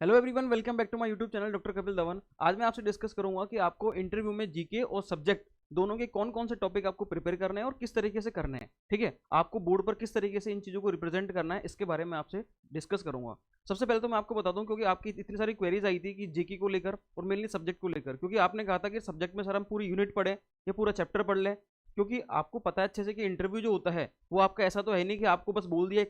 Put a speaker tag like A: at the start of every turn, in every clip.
A: Hello everyone, welcome back to my YouTube channel doctor Kapil Dhawan. आज मैं आपसे डिस्कस करूंगा कि आपको इंटरव्यू में जीके और सब्जेक्ट दोनों के कौन कौन से टॉपिक आपको प्रिपेयर करने हैं और किस तरीके से करने हैं। ठीक है, आपको बोर्ड पर किस तरीके से इन चीज़ों को रिप्रेजेंट करना है, इसके बारे में आपसे डिस्कस करूंगा। सबसे पहले तो मैं आपको बता दूं, क्योंकि आपकी इतनी सारी क्वेरीज आई थी कि जीके को लेकर और मेनली सब्जेक्ट को लेकर, क्योंकि आपने कहा था कि सब्जेक्ट में सर हम पूरी यूनिट पढ़े या पूरा चैप्टर पढ़ लें। क्योंकि आपको पता है अच्छे से कि इंटरव्यू जो होता है वो आपका ऐसा तो है नहीं कि आपको बस बोल दिया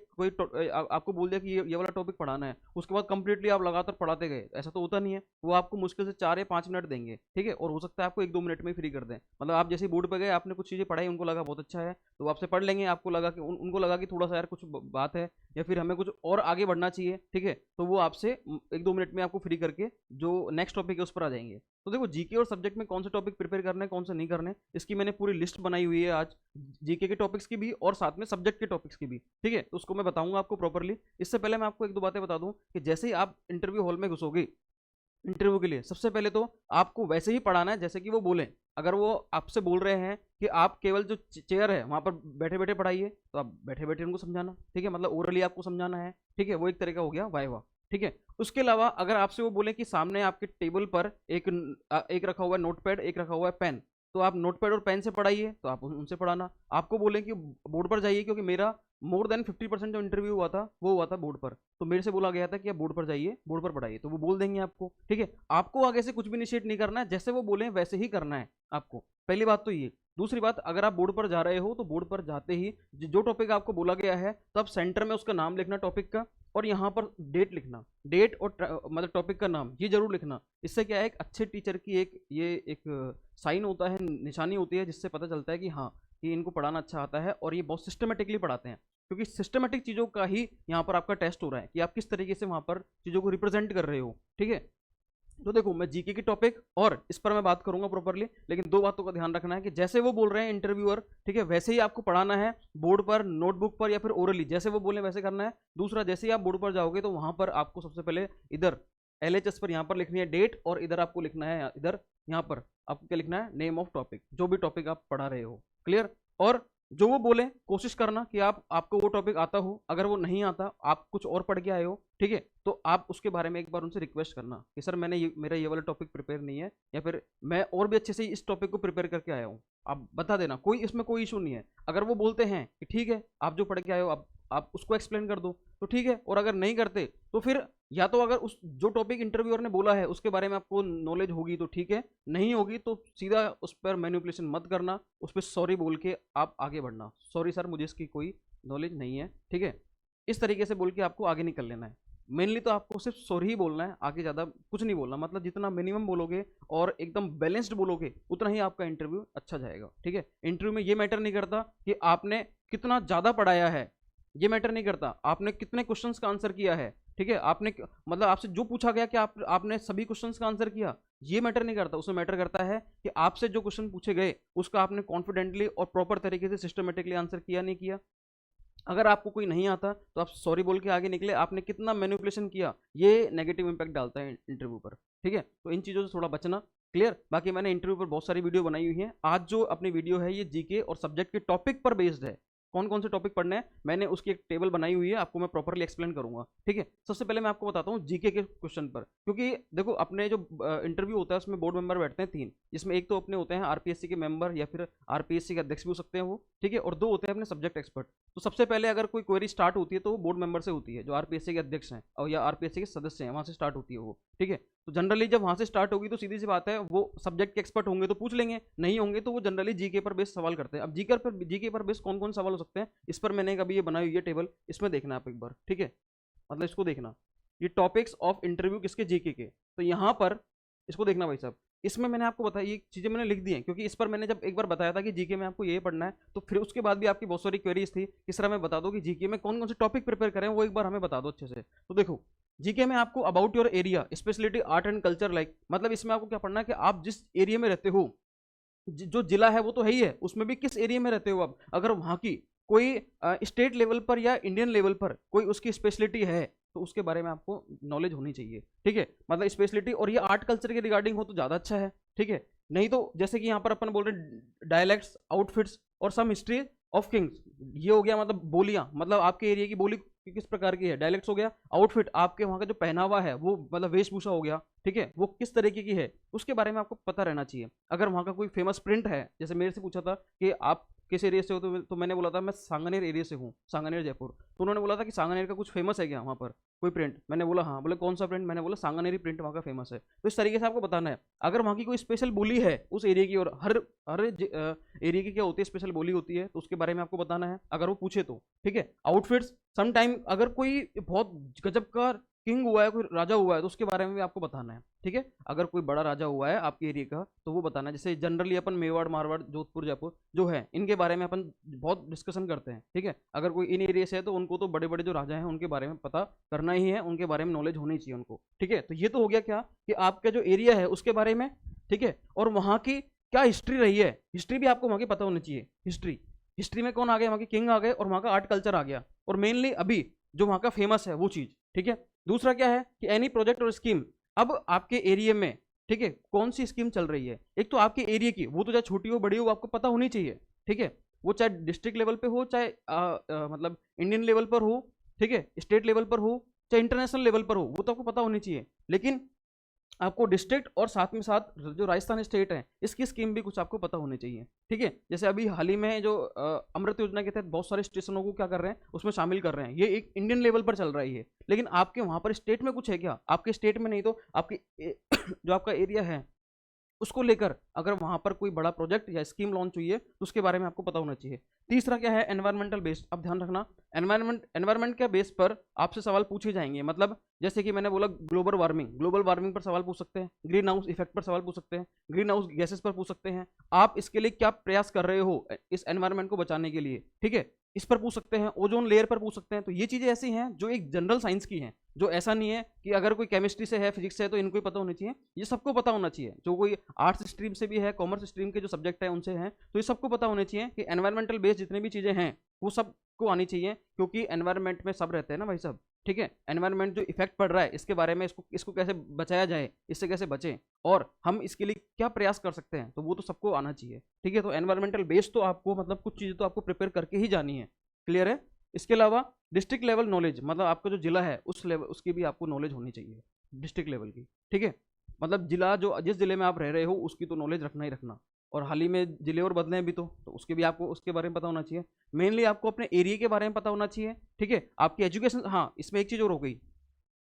A: आपको बोल दिया कि ये वाला टॉपिक पढ़ाना है, उसके बाद कंप्लीटली आप लगातार पढ़ाते गए, ऐसा तो होता नहीं है। वो आपको मुश्किल से 4 या 5 मिनट देंगे, ठीक है, और हो सकता है आपको 1-2 मिनट में फ्री कर दें। मतलब आप जैसे बोर्ड पे गए, आपने कुछ चीज़ें पढ़ाई, उनको लगा बहुत अच्छा है तो वो आपसे पढ़ लेंगे। आपको लगा कि उनको लगा कि थोड़ा सा यार कुछ बात है या फिर हमें कुछ और आगे बढ़ना चाहिए, ठीक है, तो वो आपसे 1-2 मिनट में आपको फ्री करके जो नेक्स्ट टॉपिक है उस पर आ जाएंगे। तो देखो, जीके और सब्जेक्ट में कौन से टॉपिक प्रिपेयर करने हैं, कौन से नहीं करने, इसकी मैंने पूरी लिस्ट बनाई हुई है आज, जीके के टॉपिक्स की भी और साथ में सब्जेक्ट के टॉपिक्स की भी। ठीक है, तो उसको मैं बताऊंगा आपको प्रॉपरली। इससे पहले मैं आपको 1-2 बातें बता दूं कि जैसे ही आप इंटरव्यू हॉल में घुसोगे इंटरव्यू के लिए, सबसे पहले तो आपको वैसे ही पढ़ाना है जैसे कि वो बोलें। अगर वो आपसे बोल रहे हैं कि आप केवल जो चेयर है वहां पर बैठे बैठे पढ़ाइए, तो आप बैठे बैठे उनको समझाना। ठीक है, मतलब ओरली आपको समझाना है। ठीक है, वो एक तरीका हो गया वाइवा। ठीक है, उसके अलावा अगर आपसे वो बोले कि सामने आपके टेबल पर एक रखा हुआ है नोटपैड, एक रखा हुआ है पेन, तो आप नोटपैड और पेन से पढ़ाइए, तो आप उनसे पढ़ाना। आपको बोले कि बोर्ड पर जाइए, क्योंकि मेरा मोर देन 50% जो इंटरव्यू हुआ था वो हुआ था बोर्ड पर, तो मेरे से बोला गया था कि आप बोर्ड पर जाइए, बोर्ड पर पढ़ाइए, तो वो बोल देंगे आपको। ठीक है, आपको आगे से कुछ भी इनिशिएट नहीं करना है, जैसे वो बोले वैसे ही करना है आपको। पहली बात तो ये। दूसरी बात, अगर आप बोर्ड पर जा रहे हो तो बोर्ड पर जाते ही जो टॉपिक आपको बोला गया है, तो आप सेंटर में उसका नाम लिखना टॉपिक का, और यहाँ पर डेट लिखना, डेट और मतलब टॉपिक का नाम ये जरूर लिखना। इससे क्या है, एक अच्छे टीचर की एक साइन होता है, निशानी होती है, जिससे पता चलता है कि हाँ, कि इनको पढ़ाना अच्छा आता है और ये बहुत सिस्टमेटिकली पढ़ाते हैं। क्योंकि सिस्टमेटिक चीज़ों का ही यहाँ पर आपका टेस्ट हो रहा है कि आप किस तरीके से वहाँ पर चीज़ों को रिप्रेजेंट कर रहे हो। ठीक है, तो देखो, मैं जीके की टॉपिक और इस पर मैं बात करूंगा प्रॉपरली, लेकिन 2 बातों का ध्यान रखना है कि जैसे वो बोल रहे हैं इंटरव्यूअर, ठीक है, वैसे ही आपको पढ़ाना है, बोर्ड पर, नोटबुक पर या फिर ओरली, जैसे वो बोले वैसे करना है। दूसरा, जैसे ही आप बोर्ड पर जाओगे तो वहां पर आपको सबसे पहले इधर एलएचएस पर यहाँ पर लिखनी है डेट, और इधर आपको लिखना है, इधर यहाँ पर आपको क्या लिखना है, नेम ऑफ टॉपिक, जो भी टॉपिक आप पढ़ा रहे हो। क्लियर? और जो वो बोले कोशिश करना कि आपको वो टॉपिक आता हो। अगर वो नहीं आता, आप कुछ और पढ़ के आए हो, ठीक है, तो आप उसके बारे में एक बार उनसे रिक्वेस्ट करना कि सर मेरा ये वाला टॉपिक प्रिपेयर नहीं है, या फिर मैं और भी अच्छे से इस टॉपिक को प्रिपेयर करके आया हूँ। आप बता देना, कोई इसमें कोई इशू नहीं है। अगर वो बोलते हैं कि ठीक है, आप जो पढ़ के आए हो आप उसको एक्सप्लेन कर दो, तो ठीक है। और अगर नहीं करते तो फिर या तो अगर उस जो टॉपिक इंटरव्यूअर ने बोला है उसके बारे में आपको नॉलेज होगी तो ठीक है, नहीं होगी तो सीधा उस पर मैनिपुलेशन मत करना, उस पर सॉरी बोल के आप आगे बढ़ना, सॉरी सर मुझे इसकी कोई नॉलेज नहीं है। ठीक है, इस तरीके से बोल के आपको आगे निकल लेना है। मेनली तो आपको सिर्फ सॉरी ही बोलना है, आगे ज़्यादा कुछ नहीं बोलना। मतलब जितना मिनिमम बोलोगे और एकदम बैलेंस्ड बोलोगे, उतना ही आपका इंटरव्यू अच्छा जाएगा। ठीक है, इंटरव्यू में ये मैटर नहीं करता कि आपने कितना ज़्यादा पढ़ाया है, ये मैटर नहीं करता आपने कितने क्वेश्चंस का आंसर किया है। ठीक है, आपने मतलब आपसे जो पूछा गया कि आपने सभी क्वेश्चंस का आंसर किया, ये मैटर नहीं करता। उसमें मैटर करता है कि आपसे जो क्वेश्चन पूछे गए उसका आपने कॉन्फिडेंटली और प्रॉपर तरीके से सिस्टमेटिकली आंसर किया नहीं किया। अगर आपको कोई नहीं आता तो आप सॉरी बोल के आगे निकले, आपने कितना मैनिपुलेशन किया, ये नेगेटिव इंपैक्ट डालता है इंटरव्यू पर। ठीक है, तो इन चीज़ों से थोड़ा बचना। क्लियर? बाकी मैंने इंटरव्यू पर बहुत सारी वीडियो बनाई हुई है। आज जो अपनी वीडियो है ये जीके और सब्जेक्ट के टॉपिक पर बेस्ड है। कौन कौन से टॉपिक पढ़ने हैं मैंने उसकी एक टेबल बनाई हुई है, आपको मैं प्रॉपरली एक्सप्लेन करूंगा। ठीक है, सबसे पहले मैं आपको बताता हूँ जीके के क्वेश्चन पर, क्योंकि देखो अपने जो इंटरव्यू होता है उसमें बोर्ड मेंबर बैठते हैं 3, जिसमें एक तो अपने होते हैं आरपीएससी के मेंबर या फिर आरपीएससी के अध्यक्ष भी हो सकते हैं वो, ठीक है, और 2 होते हैं अपने सब्जेक्ट एक्सपर्ट। तो सबसे पहले अगर कोई क्वेरी स्टार्ट होती है तो वो बोर्ड मेंबर से होती है, जो आरपीएससी के अध्यक्ष हैं और या आरपीएससी के सदस्य हैं, वहां से स्टार्ट होती है वो। ठीक है, तो जनरली जब वहां से स्टार्ट होगी तो सीधी सी बात है, वो सब्जेक्ट के एक्सपर्ट होंगे तो पूछ लेंगे, नहीं होंगे तो वो जनरली जीके पर बेस सवाल करते हैं। अब जीके पर बेस कौन कौन सवाल हो सकते हैं, इस पर मैंने कभी ये बनाई हुई है टेबल, इसमें देखना आप एक बार। ठीक है, मतलब इसको देखना, ये टॉपिक्स ऑफ इंटरव्यू किसके, जीके के। तो यहाँ पर इसको देखना भाई साहब, इसमें मैंने आपको बताया, ये चीज़ें मैंने लिख दी हैं, क्योंकि इस पर मैंने जब एक बार बताया था कि जीके में आपको ये पढ़ना है, तो फिर उसके बाद भी आपकी बहुत सारी क्वेरीज थी कि सर हमें बता दो कि जीके में कौन कौन से टॉपिक प्रिपेयर करें, वो एक बार हमें बता दो अच्छे से। तो देखो, जीके में आपको about your area, speciality, art and culture, like मतलब इसमें आपको क्या पढ़ना है कि आप जिस एरिया में रहते हो, जो जिला है वो तो है ही है, उसमें भी किस एरिया में रहते हो आप। अगर वहाँ की कोई स्टेट लेवल पर या इंडियन लेवल पर कोई उसकी स्पेशलिटी है तो उसके बारे में आपको नॉलेज होनी चाहिए। ठीक है, मतलब स्पेशलिटी और ये आर्ट कल्चर के रिगार्डिंग हो तो ज़्यादा अच्छा है। ठीक है, नहीं तो जैसे कि यहाँ पर अपन बोल रहे हैं डायलेक्ट्स, आउटफिट्स और सम हिस्ट्री ऑफ किंग्स, ये हो गया मतलब बोलियां, मतलब आपके एरिया की बोली किस प्रकार की है, डायलेक्ट्स हो गया। आउटफिट, आपके वहाँ का जो पहनावा है वो मतलब वेशभूषा हो गया, ठीक है, वो किस तरीके की है उसके बारे में आपको पता रहना चाहिए। अगर वहाँ का कोई फेमस प्रिंट है, जैसे मेरे से पूछा था कि आप किस एरिया से हो, तो मैंने बोला था मैं सांगनेर एरिया से हूँ, सांगनेर जयपुर। तो उन्होंने बोला था कि सांगनेर का कुछ फेमस है क्या वहाँ पर कोई प्रिंट, मैंने बोला हाँ, बोले कौन सा प्रिंट, मैंने बोला सांगनेरी प्रिंट वहाँ का फेमस है। तो इस तरीके से आपको बताना है। अगर वहाँ की कोई स्पेशल बोली है उस एरिया की, और हर हर एरिया की क्या होती है, स्पेशल बोली होती है, तो उसके बारे में आपको बताना है अगर वो पूछे तो, ठीक है। आउटफिट्स, सम टाइम अगर कोई बहुत गजब का किंग हुआ है, कोई राजा हुआ है, तो उसके बारे में भी आपको बताना है, ठीक है। अगर कोई बड़ा राजा हुआ है आपके एरिया का तो वो बताना है। जैसे जनरली अपन मेवाड़, मारवाड़, जोधपुर, जयपुर जो है, इनके बारे में अपन बहुत डिस्कशन करते हैं, ठीक है। अगर कोई इन एरिया से है तो उनको तो बड़े बड़े जो राजा हैं उनके बारे में पता करना ही है, उनके बारे में नॉलेज होनी चाहिए उनको, ठीक है। तो ये तो हो गया क्या कि आपका जो एरिया है उसके बारे में, ठीक है। और वहाँ की क्या हिस्ट्री रही है, हिस्ट्री भी आपको वहाँ की पता होनी चाहिए। हिस्ट्री, हिस्ट्री में कौन आ गए, वहाँ के किंग आ गए, और वहाँ का आर्ट कल्चर आ गया, और मेनली अभी जो वहाँ का फेमस है वो चीज़, ठीक है। दूसरा क्या है कि एनी प्रोजेक्ट और स्कीम, अब आपके एरिया में, ठीक है, कौन सी स्कीम चल रही है। एक तो आपके एरिया की, वो तो चाहे छोटी हो बड़ी हो आपको पता होनी चाहिए, ठीक है। वो चाहे डिस्ट्रिक्ट लेवल पे हो, चाहे मतलब इंडियन लेवल पर हो, ठीक है, स्टेट लेवल पर हो, चाहे इंटरनेशनल लेवल पर हो, वो तो आपको पता होनी चाहिए। लेकिन आपको डिस्ट्रिक्ट और साथ में साथ जो राजस्थान स्टेट है इसकी स्कीम भी कुछ आपको पता होनी चाहिए, ठीक है। जैसे अभी हाल ही में जो अमृत योजना के तहत बहुत सारे स्टेशनों को क्या कर रहे हैं, उसमें शामिल कर रहे हैं, ये एक इंडियन लेवल पर चल रही है। लेकिन आपके वहां पर स्टेट में कुछ है क्या, आपके स्टेट में नहीं तो आपकी जो आपका एरिया है उसको लेकर अगर वहां पर कोई बड़ा प्रोजेक्ट या स्कीम लॉन्च हुई है तो उसके बारे में आपको पता होना चाहिए। तीसरा क्या है, एनवायरमेंटल बेस्ड। अब ध्यान रखना, एनवायरमेंट के बेस पर आपसे सवाल पूछे जाएंगे। मतलब जैसे कि मैंने बोला ग्लोबल वार्मिंग पर सवाल पूछ सकते हैं, ग्रीन हाउस इफेक्ट पर सवाल पूछ सकते हैं, ग्रीन हाउस गैसेस पर पूछ सकते हैं, आप इसके लिए क्या प्रयास कर रहे हो इस एनवायरमेंट को बचाने के लिए, ठीक है, इस पर पूछ सकते हैं, ओजोन लेयर पर पूछ सकते हैं। तो ये चीजें ऐसी हैं जो एक जनरल साइंस की हैं, जो ऐसा नहीं है कि अगर कोई केमिस्ट्री से है, फिजिक्स से है तो इनको ही पता होनी चाहिए, ये सबको पता होना चाहिए। जो कोई आर्ट्स स्ट्रीम से भी है, कॉमर्स स्ट्रीम के जो सब्जेक्ट है उनसे हैं, तो ये सबको पता होने चाहिए कि एनवायरमेंटल बेस्ड जितनी भी चीजें हैं वो सबको आनी चाहिए, क्योंकि एनवायरमेंट में सब रहते हैं ना भाई सब, ठीक है। एनवायरमेंट जो इफेक्ट पड़ रहा है इसके बारे में, इसको इसको कैसे बचाया जाए, इससे कैसे बचें, और हम इसके लिए क्या प्रयास कर सकते हैं, तो वो तो सबको आना चाहिए, ठीक है। तो एनवायरमेंटल बेस्ड तो आपको मतलब कुछ चीज़ें तो आपको प्रिपेयर करके ही जानी है, क्लियर है। इसके अलावा डिस्ट्रिक्ट लेवल नॉलेज, मतलब आपका जो जिला है उस लेवल उसकी भी आपको नॉलेज होनी चाहिए, डिस्ट्रिक्ट लेवल की, ठीक है। मतलब जिला जो जिस जिले में आप रह रहे हो उसकी तो नॉलेज रखना ही रखना। और हाल ही में जिले और बदले हैं भी, तो उसके भी आपको उसके बारे में पता होना चाहिए। मेनली आपको अपने एरिया के बारे में पता होना चाहिए, ठीक है। आपकी एजुकेशन, हाँ इसमें एक चीज़ और हो गई,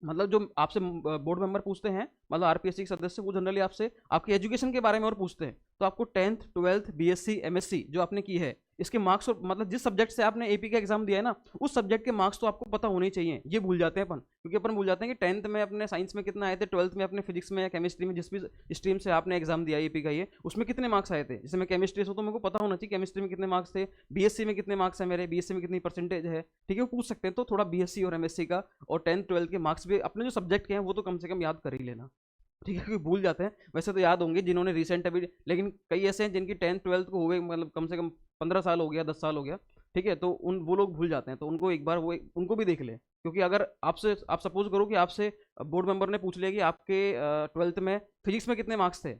A: मतलब जो आपसे बोर्ड मेंबर पूछते हैं, मतलब आरपीएससी के सदस्य, वो जनरली आपसे आपकी एजुकेशन के बारे में और पूछते हैं। तो आपको 10th 12th बीएससी एमएससी जो आपने की है इसके मार्क्स, और मतलब जिस सब्जेक्ट से आपने एपी का एग्जाम दिया है ना उस सब्जेक्ट के मार्क्स तो आपको पता होने ही चाहिए। ये भूल जाते हैं अपन, क्योंकि अपन भूल जाते हैं कि 10th में अपने साइंस में कितना आए थे, 12th में अपने फिजिक्स में या केमिस्ट्री में, जिस भी स्ट्रीम से आपने एग्जाम दिया एपी का, ये उसमें कितने मार्क्स आए थे। जैसे मैं केमिस्ट्री से, तो मेरे को पता होना चाहिए केमिस्ट्री में कितने मार्क्स थे, बीएससी में कितने मार्क्स है मेरे, बीएससी में कितनी परसेंटेज है, ठीक है, वो पूछ सकते हैं। तो थोड़ा बीएससी और एमएससी का और 10th 12th के मार्क्स भी अपने जो सब्जेक्ट के हैं वो तो कम से कम याद कर ही लेना, ठीक है, क्योंकि भूल जाते हैं। वैसे तो याद होंगे जिन्होंने रिसेंट अभी, लेकिन कई ऐसे हैं जिनकी 10th 12th को हुए मतलब कम से कम 15 साल हो गया, 10 साल हो गया, ठीक है। तो उन वो लोग भूल जाते हैं, तो उनको एक बार वो उनको भी देख ले। क्योंकि अगर आपसे, आप सपोज करो कि आपसे बोर्ड मेंबर ने पूछ लिया कि आपके 12th में फिजिक्स में कितने मार्क्स थे,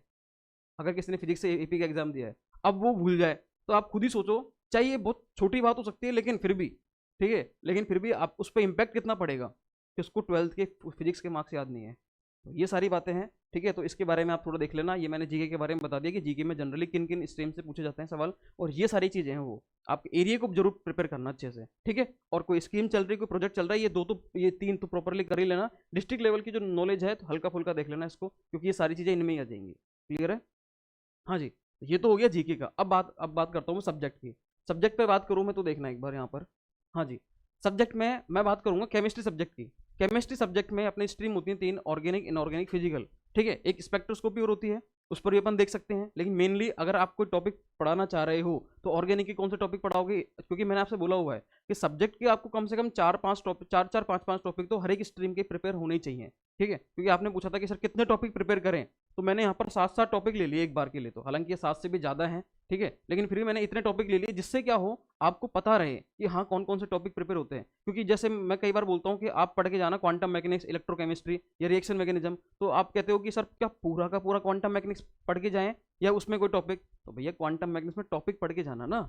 A: अगर किसी ने फिजिक्स से एपी का एग्जाम दिया है, अब वो भूल जाए, तो आप खुद ही सोचो, चाहे ये बहुत छोटी बात हो सकती है लेकिन फिर भी, ठीक है, लेकिन फिर भी आप उस पर इम्पैक्ट कितना पड़ेगा कि उसको 12th के फिजिक्स के मार्क्स याद नहीं है। तो ये सारी बातें हैं, ठीक है। तो इसके बारे में आप थोड़ा देख लेना। ये मैंने जीके के बारे में बता दिया कि जीके में जनरली किन किन स्ट्रीम से पूछे जाते हैं सवाल, और ये सारी चीज़ें हैं वो आप एरिया को जरूर प्रिपेयर करना अच्छे से, ठीक है। और कोई स्कीम चल रही, कोई प्रोजेक्ट चल रहा है, ये दो तो ये तीन तो प्रॉपरली कर ही लेना। डिस्ट्रिक्ट लेवल की जो नॉलेज है तो हल्का फुल्का देख लेना इसको, क्योंकि ये सारी चीज़ें इनमें ही आ जाएंगी, क्लियर है। हाँ जी, ये तो हो गया जीके का। अब बात करता हूँ मैं सब्जेक्ट की। सब्जेक्ट पे बात करूँ मैं तो देखना एक बार यहाँ पर। हाँ जी, सब्जेक्ट में मैं बात करूंगा केमिस्ट्री सब्जेक्ट की। केमिस्ट्री सब्जेक्ट में अपनी स्ट्रीम होती है तीन, ऑर्गेनिक, इनऑर्गेनिक, फिजिकल, ठीक है। एक स्पेक्ट्रोस्कोपी और होती है, उस पर भी अपन देख सकते हैं। लेकिन मेनली अगर आप कोई टॉपिक पढ़ाना चाह रहे हो तो ऑर्गेनिक के कौन से टॉपिक पढ़ाओगे, क्योंकि मैंने आपसे बोला हुआ है कि सब्जेक्ट के आपको कम से कम 4-5 टॉपिक, 4-4 5-5 टॉपिक तो हर एक स्ट्रीम के प्रिपेयर होने ही चाहिए, ठीक है। क्योंकि आपने पूछा था कि सर कितने टॉपिक प्रिपेयर करें, तो मैंने यहाँ पर 7-7 टॉपिक ले लिए एक बार के लिए, तो हालांकि ये 7 से भी ज़्यादा है, ठीक है, लेकिन फिर भी मैंने इतने टॉपिक ले लिए जिससे क्या हो, आपको पता रहे कि हाँ कौन कौन से टॉपिक प्रिपेयर होते हैं। क्योंकि जैसे मैं कई बार बोलता हूँ कि आप पढ़ के जाना क्वांटम मैकेनिक्स, इलेक्ट्रोकेमिस्ट्री या रिएक्शन मैकेनिज्म, तो आप कहते हो कि सर क्या पूरा का पूरा क्वांटम मैकेनिक्स पढ़ के जाएं या उसमें कोई टॉपिक, तो भैया क्वांटम मैकेनिक्स में टॉपिक पढ़ के जाना ना,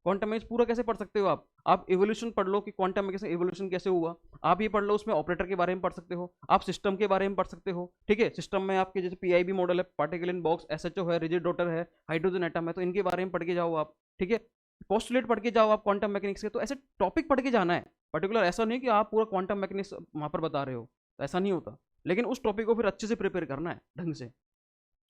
A: क्वांटम मैकेनिक्स पूरा कैसे पढ़ सकते हो आप एवोल्यूशन पढ़ लो कि क्वांटम मैकेनिक्स एवोल्यूशन कैसे हुआ, आप ये पढ़ लो, उसमें ऑपरेटर के बारे में पढ़ सकते हो, आप सिस्टम के बारे में पढ़ सकते हो। ठीक है, सिस्टम में आपके जैसे पीआईबी मॉडल है, पार्टिकल इन बॉक्स, एसएचओ है, रिजिड डॉटर है, हाइड्रोजन एटम है, तो इनके बारे में पढ़ के जाओ आप। ठीक है, पोस्टुलेट पढ़ के जाओ आप क्वांटम मैकेनिक्स के। तो ऐसे टॉपिक पढ़ के जाना है पर्टिकुलर, ऐसा नहीं कि आप पूरा क्वांटम मैकेनिक्स वहां पर बता रहे हो, तो ऐसा नहीं होता। लेकिन उस टॉपिक को फिर अच्छे से प्रिपेयर करना है ढंग से।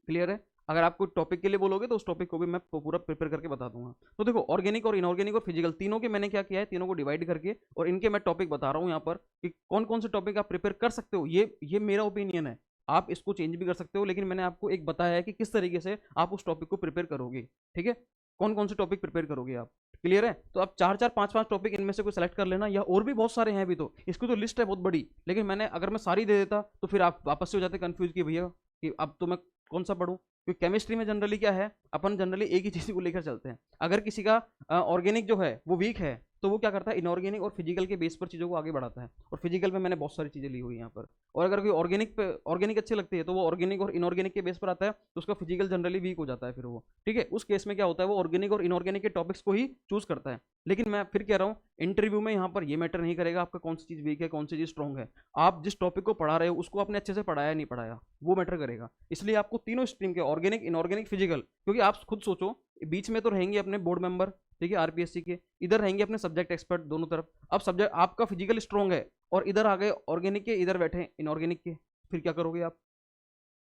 A: क्लियर है? अगर आप कोई टॉपिक के लिए बोलोगे तो उस टॉपिक को भी मैं पूरा प्रिपेयर करके बता दूंगा। तो देखो, ऑर्गेनिक और इनऑर्गेनिक और फिजिकल तीनों के मैंने क्या किया है, तीनों को डिवाइड करके और इनके मैं टॉपिक बता रहा हूँ यहाँ पर कि कौन कौन से टॉपिक आप प्रिपेयर कर सकते हो। ये मेरा ओपिनियन है, आप इसको चेंज भी कर सकते हो, लेकिन मैंने आपको एक बताया है कि किस तरीके से आप उस टॉपिक को प्रिपेयर करोगे। ठीक है, कौन कौन से टॉपिक प्रिपेयर करोगे आप। क्लियर है? तो आप 4 4 5 5 टॉपिक इनमें से कोई सेलेक्ट कर लेना, या और भी बहुत सारे हैं अभी तो, इसकी तो लिस्ट है बहुत बड़ी, लेकिन मैंने अगर मैं सारी दे देता तो फिर आप वापस से हो जाते कंफ्यूज कि भैया कि अब तो मैं कौन सा पढ़ूं। क्योंकि केमिस्ट्री में जनरली क्या है, अपन जनरली एक ही चीज को लेकर चलते हैं। अगर किसी का ऑर्गेनिक जो है वो वीक है तो वो क्या करता है, इनऑर्गेनिक और फिजिकल के बेस पर चीज़ों को आगे बढ़ाता है, और फिजिकल में मैंने बहुत सारी चीज़ें ली हुई यहाँ पर। और अगर कोई ऑर्गेनिक अच्छी लगती है तो वो ऑर्गेनिक और इनऑर्गेनिक के बेस पर आता है, तो उसका फिजिकल जनरली वीक हो जाता है फिर वो। ठीक है, उस केस में क्या होता है, वो ऑर्गेनिक और इनऑर्गेनिक के टॉपिक्स को ही चूज करता है। लेकिन मैं फिर कह रहा हूँ, इंटरव्यू में यहाँ पर ये मैटर नहीं करेगा आपका कौन सी चीज़ वीक है कौन सी चीज़ स्ट्रॉन्ग है, आप जिस टॉपिक को पढ़ा रहे हो उसको आपने अच्छे से पढ़ाया नहीं पढ़ाया, वो मैटर करेगा। इसलिए आपको तीनों स्ट्रीम के, ऑर्गेनिक, इनऑर्गेनिक, फिजिकल, क्योंकि आप खुद सोचो बीच में तो रहेंगे अपने बोर्ड मेंबर, ठीक है, आरपीएससी के, इधर रहेंगे अपने सब्जेक्ट एक्सपर्ट दोनों तरफ। अब सब्जेक्ट आपका फिजिकल स्ट्रॉन्ग है और इधर आ गए ऑर्गेनिक के, इधर बैठे इनऑर्गेनिक के, फिर क्या करोगे आप?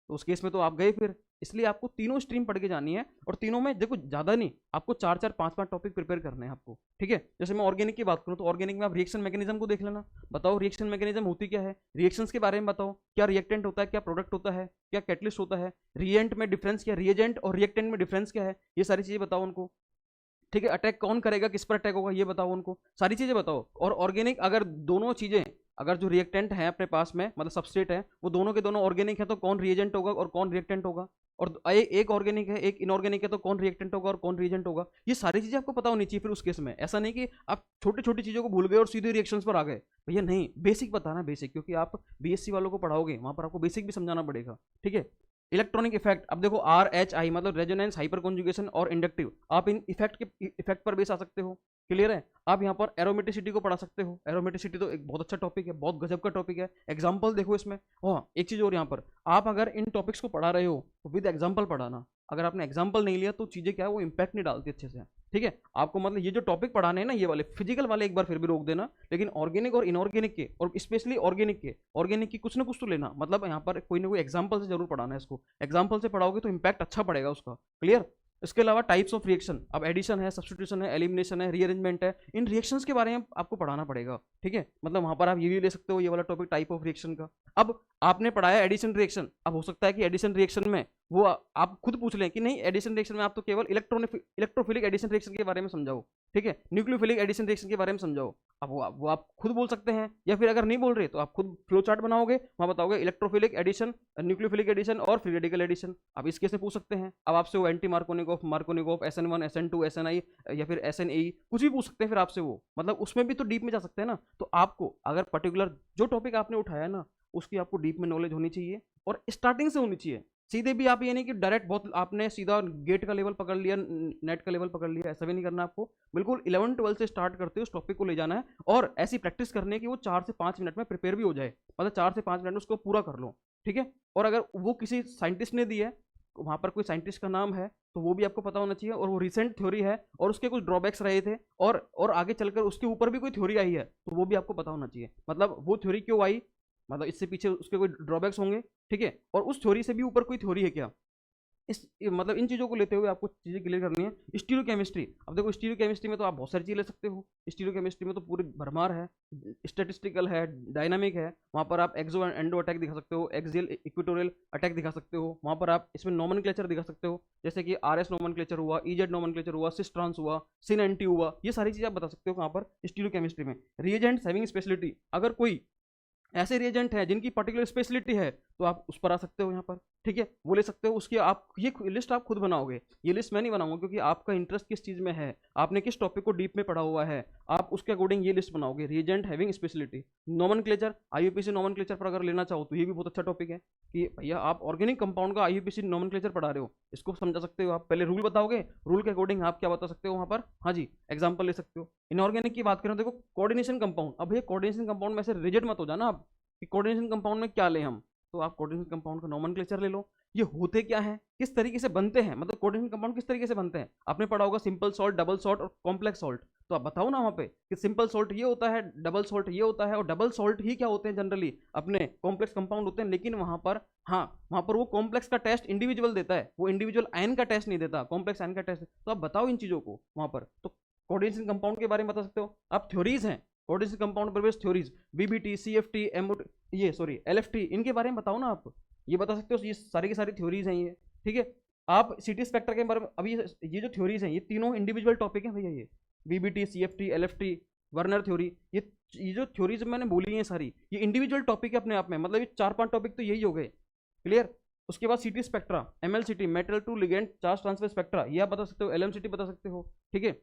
A: तो उस केस में तो आप गए फिर। इसलिए आपको तीनों स्ट्रीम पढ़ के जानी है, और तीनों में देखो ज्यादा नहीं, आपको 4 4 5 5 टॉपिक प्रिपेयर करने हैं आपको। ठीक है, जैसे मैं ऑर्गेनिक की बात करूं तो ऑर्गेनिक में आप रिएक्शन मैकेनिज्म को देख लेना, बताओ रिएक्शन मैकेनिज्म होती क्या है, रिएक्शंस के बारे में बताओ, क्या रिएक्टेंट होता है, क्या प्रोडक्ट होता है, क्या कैटलिस्ट होता है, रिएंट में डिफरेंस क्या, रिएजेंट और रिएक्टेंट में डिफरेंस क्या है, ये सारी चीजें बताओ उनको। ठीक है, अटैक कौन करेगा, किस पर अटैक होगा, ये बताओ उनको, सारी चीजें बताओ। और ऑर्गेनिक अगर दोनों चीजें, अगर जो रिएक्टेंट है अपने पास में, मतलब सबस्ट्रेट है, वो दोनों के दोनों ऑर्गेनिक है तो कौन रिएजेंट होगा और कौन रिएक्टेंट होगा, और एक ऑर्गेनिक है एक इनऑर्गेनिक है तो कौन रिएक्टेंट होगा और कौन रिएजेंट होगा, ये सारी चीजें आपको पता होनी चाहिए। फिर उस केस में ऐसा नहीं कि आप छोटी छोटी चीजों को भूल गए और सीधे रिएक्शंस पर आ गए, भैया नहीं, बेसिक बताना, बेसिक, क्योंकि आप बीएससी वालों को पढ़ाओगे वहां पर आपको बेसिक भी समझाना पड़ेगा। ठीक है, इलेक्ट्रॉनिक इफेक्ट, अब देखो RHI मतलब रेजोनेंस, हाइपर कॉन्जुगेशन और इंडक्टिव, आप इन इफेक्ट पर बेस आ सकते हो। क्लियर है? आप यहाँ पर एरोमेटिसिटी को पढ़ा सकते हो, एरोमेटिसिटी तो एक बहुत अच्छा टॉपिक है, बहुत गजब का टॉपिक है। एग्जाम्पल देखो इसमें। हाँ, एक चीज और यहाँ पर, आप अगर इन टॉपिक्स को पढ़ा रहे हो तो विद एग्जाम्पल पढ़ाना, अगर आपने एग्जाम्पल नहीं लिया तो चीजें क्या है, वो इंपैक्ट नहीं डालती अच्छे से। ठीक है, आपको मतलब ये जो टॉपिक पढ़ाने हैं ना, ये वाले फिजिकल वाले एक बार फिर भी रोक देना, लेकिन ऑर्गेनिक और इनऑर्गेनिक के, और स्पेशली ऑर्गेनिक की कुछ ना कुछ तो लेना, मतलब यहाँ पर कोई ना कोई एग्जाम्पल से जरूर पढ़ाना है इसको, एग्जाम्पल से पढ़ाओगे तो इंपैक्ट अच्छा पड़ेगा उसका। क्लियर? इसके अलावा टाइप्स ऑफ रिएक्शन, अब एडिशन है, सब्स्टिट्यूशन है, एलिमिनेशन है, रीअरेंजमेंट है, इन रिएक्शंस के बारे में आपको पढ़ाना पड़ेगा। ठीक है, मतलब वहां पर आप ये भी ले सकते हो, ये वाला टॉपिक टाइप ऑफ रिएक्शन का। अब आपने पढ़ाया एडिशन रिएक्शन, अब हो सकता है कि एडिशन रिएक्शन में वो आप खुद पूछ लें कि नहीं, एडिशन रिएक्शन में आप तो केवल इलेक्ट्रोफिलिक एडिशन रिएक्शन के बारे में समझाओ, ठीक है, न्यूक्लियोफिलिक एडिशन रिएक्शन के बारे में समझाओ। अब वो आप खुद बोल सकते हैं, या फिर अगर नहीं बोल रहे तो आप खुद फ्लो चार्ट बनाओगे, वहां बताओगे इलेक्ट्रोफिलिक एडिशन, न्यूक्लियोफिलिक एडिशन और फ्री रेडिकल एडिशन। अब इस केस में पूछ सकते हैं, अब आपसे वो anti Markovnikov SN1 SN2 SNI या फिर SNAE कुछ भी पूछ सकते हैं फिर आपसे वो, मतलब उसमें भी तो डीप में जा सकते हैं ना। तो आपको अगर पर्टिकुलर जो टॉपिक आपने उठाया ना, उसकी आपको डीप में नॉलेज होनी चाहिए, और स्टार्टिंग से होनी चाहिए। सीधे भी आप ये नहीं कि डायरेक्ट बहुत आपने सीधा गेट का लेवल पकड़ लिया, नेट का लेवल पकड़ लिया, ऐसा भी नहीं करना आपको। बिल्कुल 11 12 से स्टार्ट करते हो, उस टॉपिक को ले जाना है, और ऐसी प्रैक्टिस करनी है कि वो 4 से 5 मिनट में प्रिपेयर भी हो जाए, मतलब 4 से 5 मिनट में उसको पूरा कर लो। ठीक है, और अगर वो किसी साइंटिस्ट ने दी है, वहां पर कोई साइंटिस्ट का नाम है तो वो भी आपको पता होना चाहिए, और वो रिसेंट थ्योरी है और उसके कुछ ड्रॉबैक्स रहे थे, और आगे चलकर उसके ऊपर भी कोई थ्योरी आई है तो वो भी आपको पता होना चाहिए, मतलब वो थ्योरी क्यों आई, मतलब इससे पीछे उसके कोई ड्रॉबैक्स होंगे। ठीक है, और उस थ्योरी से भी ऊपर कोई थ्योरी है क्या, मतलब इन चीज़ों को लेते हुए आपको चीज़ें क्लियर करनी है। स्टीरियो केमिस्ट्री, अब देखो स्टीरियो केमिस्ट्री में तो आप बहुत सारी चीज़ ले सकते हो, स्टीरियो केमिस्ट्री में तो पूरी भरमार है, स्टेटिस्टिकल है, डायनामिक है, वहाँ पर आप एक्सो एंडो अटैक दिखा सकते हो, एक्सियल इक्वेटोरियल अटैक दिखा सकते हो, वहाँ पर आप इसमें नोमेनक्लेचर दिखा सकते हो, जैसे कि RS नोमेनक्लेचर हुआ, EZ नोमेनक्लेचर हुआ, सिस ट्रांस हुआ, सिन एंटी हुआ, ये सारी चीज़ें आप बता सकते हो कहाँ पर, स्टीरियो केमिस्ट्री में। रिएजेंट्स हैविंग स्पेशलिटी, अगर कोई ऐसे रिएजेंट हैं जिनकी पर्टिकुलर स्पेशलिटी है, तो आप उस पर आ सकते हो यहाँ पर, ठीक है, वो ले सकते हो। उसकी आप ये लिस्ट आप खुद बनाओगे, ये लिस्ट मैं नहीं बनाऊंगा, क्योंकि आपका इंटरेस्ट किस चीज़ में है, आपने किस टॉपिक को डीप में पढ़ा हुआ है, आप उसके अकॉर्डिंग ये लिस्ट बनाओगे। Reagent having speciality, nomenclature, IUPAC nomenclature पर अगर लेना चाहो तो ये भी बहुत अच्छा टॉपिक है कि भैया आप ऑर्गेनिक कंपाउंड का आईयूपीएसी नोमेनक्लेचर पढ़ा रहे हो, इसको समझा सकते हो आप। पहले रूल बताओगे, रूल के अकॉर्डिंग आप क्या बता सकते हो वहाँ पर, हाँ जी, एग्जाम्पल ले सकते हो। इनऑर्गेनिक की बात करें, देखो कोऑर्डिनेशन कंपाउंड, अब ये कोऑर्डिनेशन कंपाउंड में से रिजिड मत हो जाना आप कि कोऑर्डिनेशन कंपाउंड में क्या लें हम, तो आप कोऑर्डिनेशन कंपाउंड का नोमेनक्लेचर ले लो, ये होते क्या हैं, किस तरीके से बनते हैं, मतलब कोऑर्डिनेशन कंपाउंड किस तरीके से बनते हैं। आपने पढ़ा होगा सिंपल सॉल्ट, डबल सॉल्ट और कॉम्प्लेक्स सॉल्ट, तो आप बताओ ना वहाँ पे कि सिंपल सॉल्ट ये होता है, डबल सॉल्ट ये होता है, और डबल सॉल्ट ही क्या होते हैं जनरली अपने कॉम्प्लेक्स कंपाउंड होते हैं। लेकिन वहाँ पर, हाँ, वहाँ पर वो कॉम्प्लेक्स का टेस्ट इंडिविजुअल देता है, वो इंडिविजुअल आयन का टेस्ट नहीं देता, कॉम्प्लेक्स आयन का टेस्ट। तो आप बताओ इन चीज़ों को वहाँ पर, तो कोऑर्डिनेशन कंपाउंड के बारे में बता सकते हो आप। थ्योरीज हैं कोऑर्डिनेशन कंपाउंड पर बेस्ड थ्योरीज, बीबीटी, सीएफटी, ये सॉरी एलएफटी, इनके बारे में बताओ ना आप, ये बता सकते हो, ये सारी की सारी थ्योरीज हैं ये, ठीक है। आप सिटी स्पेक्टर के बारे में, अभी ये जो थ्योरीज हैं ये तीनों इंडिविजुअल टॉपिक हैं भैया, ये BBT, CFT, LFT, Werner theory, ये जो थ्योरीज मैंने बोली हैं सारी, ये इंडिविजुअल टॉपिक है अपने आप में, मतलब ये 4-5 टॉपिक तो यही हो गए, क्लियर। उसके बाद CT spectra, MLCT, metal to ligand charge transfer spectra, ये आप बता सकते हो, एलएमसीटी बता सकते हो, ठीक है।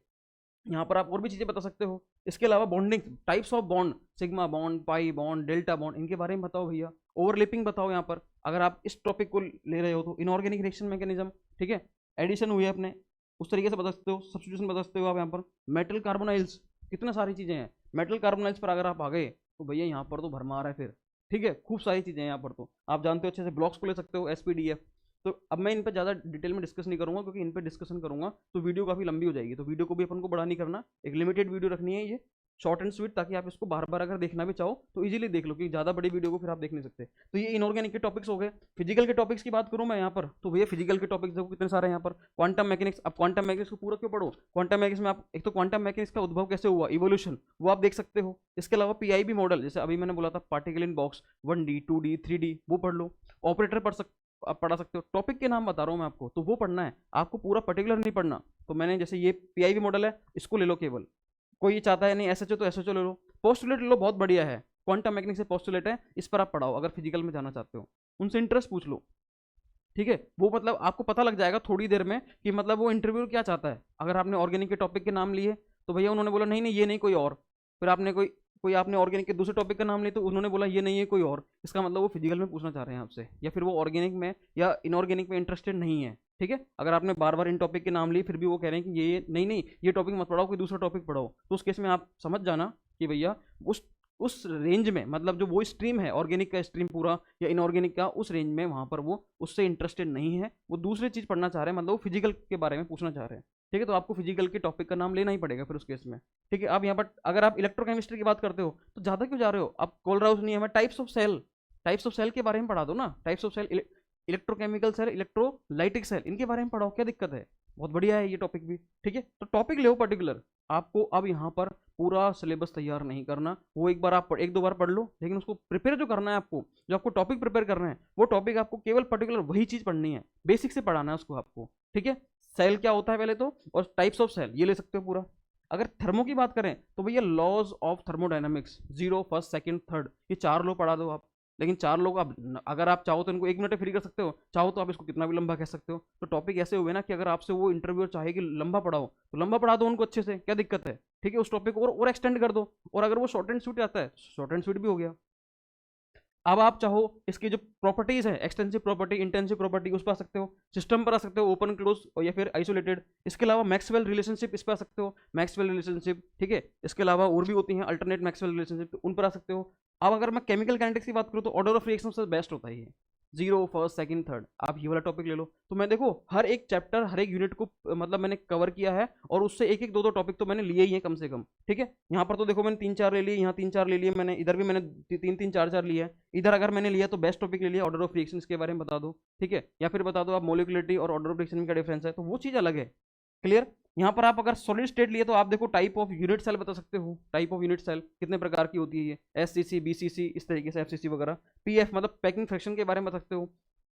A: यहाँ पर आप और भी चीज़ें बता सकते हो। इसके अलावा bonding, types of bond, sigma bond, pi bond, delta bond, इनके बारे में बताओ भैया। ओवरलैपिंग बताओ यहाँ पर, अगर आप इस टॉपिक को ले रहे हो तो इनऑर्गेनिक रिएक्शन मैकेनिज्म, ठीक है, एडिशन हुई है अपने, उस तरीके से बता सकते हो। सब्स्टिट्यूशन बता सकते हो आप यहाँ पर। मेटल कार्बोनाइल्स, कितने सारी चीज़ें हैं, मेटल कार्बोनाइल्स पर अगर आप आ गए तो भैया यहाँ पर तो भरमार है फिर, ठीक है, खूब सारी चीज़ें हैं यहाँ पर, तो आप जानते हो अच्छे से। ब्लॉक्स को ले सकते हो, एसपीडीएफ। तो अब मैं इन पर ज़्यादा डिटेल में डिस्कस नहीं करूंगा, क्योंकि इन पर डिस्कशन करूंगा तो वीडियो काफ़ी लंबी हो जाएगी, तो वीडियो को भी अपन को बड़ा नहीं करना, एक लिमिटेड वीडियो रखनी है, ये शॉर्ट एंड स्वीट, ताकि आप इसको बार बार अगर देखना भी चाहो तो इजीली देख लो, क्योंकि ज़्यादा बड़ी वीडियो को फिर आप देख नहीं सकते। तो ये इनऑर्गेनिक के टॉपिक्स हो गए। फिजिकल के टॉपिक्स की बात करूँ मैं यहाँ पर, तो भैया फिजिकल के टॉपिक्स देखो कितने सारे हैं यहाँ पर। क्वांटम मैकेनिक्स, अब क्वांटम मैकेनिक्स को पूरा क्यों पढ़ो, क्वांटम मैकेनिक्स में आप एक तो क्वांटम मैकेनिक्स का उद्भव कैसे हुआ, इवोल्यूशन, वो आप देख सकते हो। इसके अलावा पीआईबी मॉडल, जैसे अभी मैंने बोला था particle in box, 1D 2D 3D, वो पढ़ लो। ऑपरेटर आप पढ़ा सकते हो। टॉपिक के नाम बता रहा हूँ मैं आपको, तो वो पढ़ना है आपको, पूरा पर्टिकुलर नहीं पढ़ना। तो मैंने जैसे ये पीआईबी मॉडल है, इसको ले लो केवल। कोई ये चाहता है नहीं एसएचओ, तो एसएचओ ले लो। पोस्टुलेट ले लो, बहुत बढ़िया है, क्वांटम मैकेनिक्स से पोस्टुलेट है, इस पर आप पढ़ाओ अगर फिजिकल में जाना चाहते हो। उनसे इंटरेस्ट पूछ लो, ठीक है, वो मतलब आपको पता लग जाएगा थोड़ी देर में कि मतलब वो इंटरव्यू क्या चाहता है। अगर आपने ऑर्गेनिक के टॉपिक के नाम लिए तो भैया उन्होंने बोला नहीं नहीं ये नहीं कोई और, फिर आपने कोई कोई आपने ऑर्गेनिक के दूसरे टॉपिक का नाम लिया तो उन्होंने बोला ये नहीं है कोई और, इसका मतलब वो फिजिकल में पूछना चाह रहे हैं आपसे, या फिर वो ऑर्गेनिक में या इनऑर्गेनिक में इंटरेस्टेड नहीं है, ठीक है। अगर आपने बार बार इन टॉपिक के नाम लिए फिर भी वो कह रहे हैं कि ये नहीं नहीं ये टॉपिक मत पढ़ाओ, कोई दूसरा टॉपिक पढ़ाओ, तो उस केस में आप समझ जाना कि भैया उस रेंज में, मतलब जो वो स्ट्रीम है ऑर्गेनिक का स्ट्रीम पूरा या इनऑर्गेनिक का, उस रेंज में वहाँ पर वो उससे इंटरेस्टेड नहीं है, वो दूसरी चीज़ पढ़ना चाह रहे हैं, मतलब वो फिजिकल के बारे में पूछना चाह रहे हैं, ठीक है। तो आपको फिजिकल के टॉपिक का नाम लेना ही पड़ेगा फिर उस केस में, ठीक है। अब यहाँ पर अगर आप इलेक्ट्रोकेमिस्ट्री की बात करते हो तो ज़्यादा क्यों जा रहे हो, आप कोलराउस नहीं, हमें टाइप्स ऑफ सेल के बारे में पढ़ा दो ना, types of cell, electrochemical cell, electrolytic cell, इनके बारे में पढ़ाओ, क्या दिक्कत है, बहुत बढ़िया है ये टॉपिक भी, ठीक है। तो टॉपिक ले पर्टिकुलर, आपको अब यहाँ पर पूरा सिलेबस तैयार नहीं करना, वो एक बार आप एक दो बार पढ़ लो, लेकिन उसको प्रिपेयर जो करना है आपको, जो आपको टॉपिक प्रिपेयर करना है, वो टॉपिक आपको केवल पर्टिकुलर वही चीज़ पढ़नी है, बेसिक से पढ़ाना है उसको आपको, ठीक है। सेल क्या होता है पहले तो, और टाइप्स ऑफ सेल ये ले सकते हो पूरा। अगर थर्मो की बात करें तो भैया laws of thermodynamics, 0, 1st, 2nd, 3rd, ये 4 लो पढ़ा दो आप। लेकिन 4 लोग आप अगर आप चाहो तो इनको 1 मिनट में फ्री कर सकते हो, चाहो तो आप इसको कितना भी लंबा कह सकते हो। तो टॉपिक ऐसे हुए ना कि अगर आपसे वो इंटरव्यूअर चाहे कि लंबा पढ़ाओ तो लंबा पढ़ा दो उनको अच्छे से, क्या दिक्कत है, ठीक है। उस टॉपिक को और एक्सटेंड कर दो, और अगर वो शॉर्ट एंड स्वीट आता है शॉर्ट एंड स्वीट भी हो गया। अब आप चाहो इसकी जो प्रॉपर्टीज है, एक्सटेंसिव प्रॉपर्टी, इंटेंसिव प्रॉपर्टी, उस पर आ सकते हो। सिस्टम पर आ सकते हो, ओपन क्लोज या फिर आइसोलेटेड। इसके अलावा मैक्सवेल रिलेशनशिप, इस पर आ सकते हो, मैक्सवेल रिलेशनशिप, ठीक है। इसके अलावा और भी होती हैं अल्टरनेट मैक्सवेल रिलेशनशिप, उन पर आ सकते हो। अब अगर मैं केमिकल काइनेटिक्स की बात करूँ तो ऑर्डर ऑफ रिएक्शन सबसे बेस्ट होता है ये, 0, 1st, 2nd, 3rd, आप ये वाला टॉपिक ले लो। तो मैं देखो हर एक चैप्टर, हर एक यूनिट को मतलब मैंने कवर किया है, और उससे एक एक दो टॉपिक तो मैंने लिए ही हैं कम से कम, ठीक है। यहाँ पर तो देखो मैंने 3-4 ले लिए, यहाँ 3-4 ले लिए मैंने, इधर भी मैंने 3-3, 4-4 लिए है। इधर अगर मैंने लिया तो बेस्ट टॉपिक ले लिया, ऑर्डर ऑफ रिएक्शन के बारे में बता दो, ठीक है, या फिर बता दो आप मोलिकुलरिटी और ऑर्डर ऑफ रिएक्शन में क्या डिफरेंस है, तो वो चीज़ अलग है, क्लियर। यहाँ पर आप अगर सॉलिड स्टेट लिए तो आप देखो टाइप ऑफ यूनिट सेल बता सकते हो, टाइप ऑफ यूनिट सेल कितने प्रकार की होती है, ये एससीसी, बीसीसी, इस तरीके से एफसीसी वगैरह। पीएफ मतलब पैकिंग फ्रैक्शन के बारे में बता सकते हो,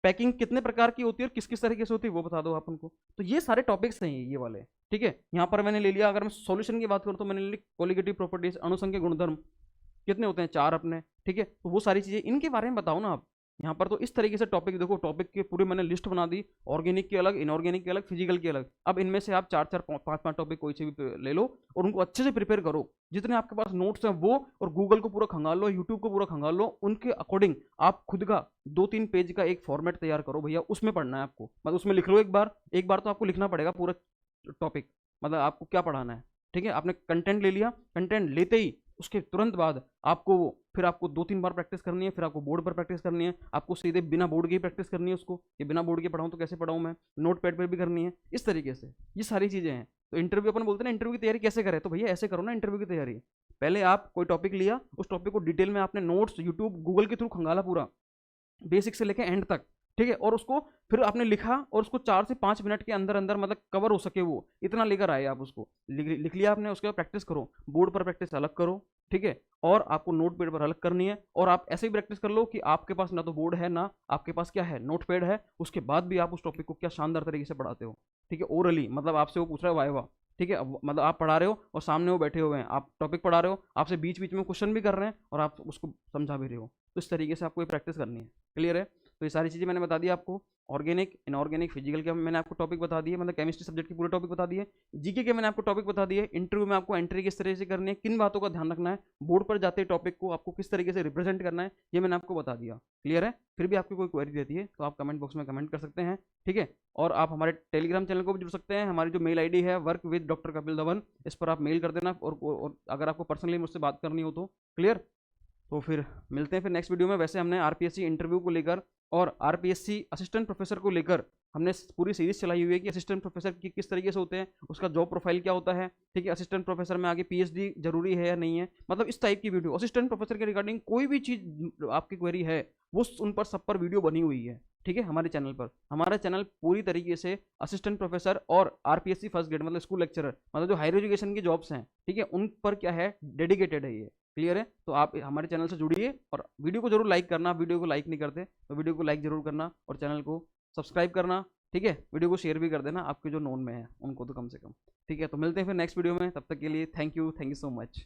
A: पैकिंग कितने प्रकार की होती है और किस किस तरीके से होती है वो बता दो आप उनको। तो ये सारे टॉपिक्स हैं ये वाले, ठीक है। यहाँ पर मैंने ले लिया, अगर मैं सॉल्यूशन की बात करूँ तो मैंने ले ली कोलिगेटिव प्रॉपर्टीज, अणुसंख्यक गुणधर्म, कितने होते हैं, 4 अपने, ठीक है। तो वो सारी चीजें इनके बारे में बताओ ना आप यहाँ पर। तो इस तरीके से टॉपिक देखो, टॉपिक के पूरे मैंने लिस्ट बना दी, ऑर्गेनिक की अलग, इनऑर्गेनिक की अलग, फिजिकल की अलग। अब इनमें से आप 4-4 5-5 टॉपिक कोई से भी ले लो और उनको अच्छे से प्रिपेयर करो। जितने आपके पास नोट्स हैं वो, और गूगल को पूरा खंगाल लो, यूट्यूब को पूरा खंगाल लो, उनके अकॉर्डिंग आप खुद का 2-3 पेज का एक फॉर्मेट तैयार करो भैया, उसमें पढ़ना है आपको। मतलब उसमें लिख लो एक बार तो आपको लिखना पड़ेगा पूरा टॉपिक, मतलब आपको क्या पढ़ाना है, ठीक है। आपने कंटेंट ले लिया, कंटेंट लेते ही उसके तुरंत बाद आपको फिर आपको 2-3 बार प्रैक्टिस करनी है, फिर आपको बोर्ड पर प्रैक्टिस करनी है, आपको सीधे बिना बोर्ड के ही प्रैक्टिस करनी है उसको, कि बिना बोर्ड के पढ़ाऊँ तो कैसे पढ़ाऊँ मैं, नोट पैड पर भी करनी है। इस तरीके से ये सारी चीज़ें हैं। तो इंटरव्यू अपन बोलते हैं ना, इंटरव्यू की तैयारी कैसे करें, तो भैया ऐसे करो ना इंटरव्यू की तैयारी। पहले आप कोई टॉपिक लिया, उस टॉपिक को डिटेल में आपने नोट्स यूट्यूब गूगल के थ्रू खंगाला पूरा, बेसिक से लेकर एंड तक, ठीक है। और उसको फिर आपने लिखा और उसको 4 से 5 मिनट के अंदर अंदर मतलब कवर हो सके वो, इतना लेकर आए आप उसको, लिख लिया आपने, उसके बाद प्रैक्टिस करो, बोर्ड पर प्रैक्टिस अलग करो, ठीक है। और आपको नोट पैड पर अलग करनी है। और आप ऐसे ही प्रैक्टिस कर लो कि आपके पास ना तो बोर्ड है, ना आपके पास क्या है, नोट पैड है, उसके बाद भी आप उस टॉपिक को क्या शानदार तरीके से पढ़ाते हो, ठीक है। ओरली मतलब आपसे वो पूछ रहा है वाइवा, ठीक है। मतलब आप पढ़ा रहे हो और सामने वो बैठे हुए हैं, आप टॉपिक पढ़ा रहे हो, आपसे बीच बीच में क्वेश्चन भी कर रहे हैं और आप उसको समझा भी रहे हो। तो इस तरीके से आपको ये प्रैक्टिस करनी है। क्लियर है। तो ये सारी चीज़ें मैंने बता दी आपको। ऑर्गेनिक, इनऑर्गेनिक, फिजिकल के मैंने आपको टॉपिक बता दिए, मतलब केमिस्ट्री सब्जेक्ट के पूरे टॉपिक बता दिए। जीके के मैंने आपको टॉपिक बता दिए। इंटरव्यू में आपको एंट्री किस तरह से करनी है, किन बातों का ध्यान रखना है, बोर्ड पर जाते टॉपिक को आपको किस तरीके से रिप्रेजेंट करना है, ये मैंने आपको बता दिया। क्लियर है। फिर भी आपकी कोई क्वेरी रहती है तो आप कमेंट बॉक्स में कमेंट कर सकते हैं, ठीक है। और आप हमारे टेलीग्राम चैनल को भी जुड़ सकते हैं। हमारी जो मेल आईडी है work with doctor Kapil Dhawan, इस पर आप मेल कर देना। और अगर आपको पर्सनली मुझसे बात करनी हो तो। क्लियर। तो फिर मिलते हैं फिर नेक्स्ट वीडियो में। वैसे हमने आरपीएससी इंटरव्यू को लेकर और आरपीएससी असिस्टेंट प्रोफेसर को लेकर हमने पूरी सीरीज चलाई हुई है कि असिस्टेंट प्रोफेसर की किस तरीके से होते हैं, उसका जॉब प्रोफाइल क्या होता है, ठीक है। असिस्टेंट प्रोफेसर में आगे पीएचडी जरूरी है या नहीं है, मतलब इस टाइप की वीडियो असिस्टेंट प्रोफेसर के रिगार्डिंग कोई भी चीज आपकी क्वेरी है वो उन पर सब पर वीडियो बनी हुई है, ठीक है। हमारे चैनल पर, हमारा चैनल पूरी तरीके से असिस्टेंट प्रोफेसर और आरपीएससी फर्स्ट ग्रेड मतलब स्कूल लेक्चरर, मतलब जो हायर एजुकेशन की जॉब्स हैं, ठीक है, उन पर क्या है, डेडिकेटेड है ये। क्लियर है। तो आप हमारे चैनल से जुड़िए और वीडियो को जरूर लाइक करना। वीडियो को लाइक नहीं करते तो वीडियो को लाइक जरूर करना और चैनल को सब्सक्राइब करना, ठीक है। वीडियो को शेयर भी कर देना आपके जो नोन में है उनको तो कम से कम, ठीक है। तो मिलते हैं फिर नेक्स्ट वीडियो में, तब तक के लिए थैंक यू सो मच।